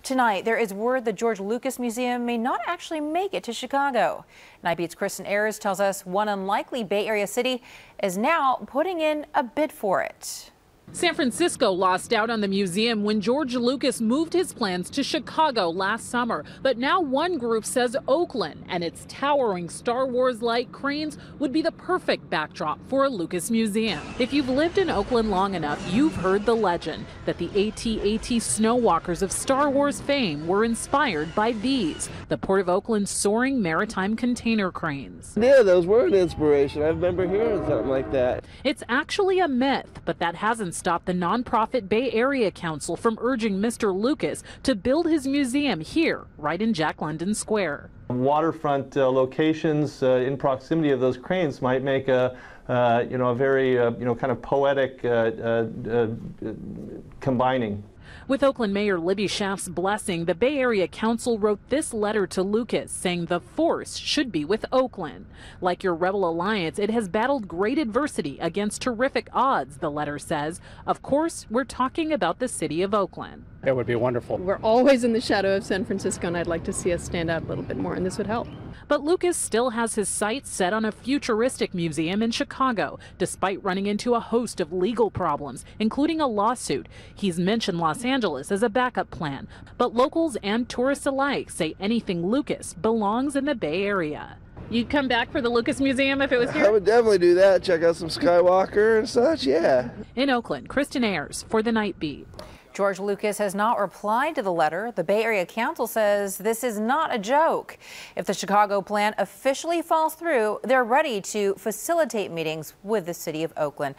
Tonight, there is word the George Lucas Museum may not actually make it to Chicago. 9 Beat's Christin Ayers tells us one unlikely Bay Area city is now putting in a bid for it. San Francisco lost out on the museum when George Lucas moved his plans to Chicago last summer. But now one group says Oakland and its towering Star Wars-like cranes would be the perfect backdrop for a Lucas museum. If you've lived in Oakland long enough, you've heard the legend that the AT-AT snowwalkers of Star Wars fame were inspired by these, the Port of Oakland's soaring maritime container cranes. Yeah, those were an inspiration. I remember hearing something like that. It's actually a myth, but that hasn't stopped the nonprofit Bay Area Council from urging Mr. Lucas to build his museum here, right in Jack London Square. Waterfront locations in proximity of those cranes might make a very kind of poetic combining. With Oakland Mayor Libby Schaaf's blessing, the Bay Area Council wrote this letter to Lucas saying the force should be with Oakland. Like your Rebel Alliance, it has battled great adversity against terrific odds, the letter says. Of course, we're talking about the city of Oakland. That would be wonderful. We're always in the shadow of San Francisco, and I'd like to see us stand out a little bit more, and this would help. But Lucas still has his sights set on a futuristic museum in Chicago, despite running into a host of legal problems, including a lawsuit. He's mentioned Los Angeles as a backup plan, but locals and tourists alike say anything Lucas belongs in the Bay Area. You'd come back for the Lucas Museum if it was here? I would definitely do that. Check out some Skywalker and such, yeah. In Oakland, Christin Ayers for the Night Beat. George Lucas has not replied to the letter. The Bay Area Council says this is not a joke. If the Chicago plan officially falls through, they're ready to facilitate meetings with the city of Oakland.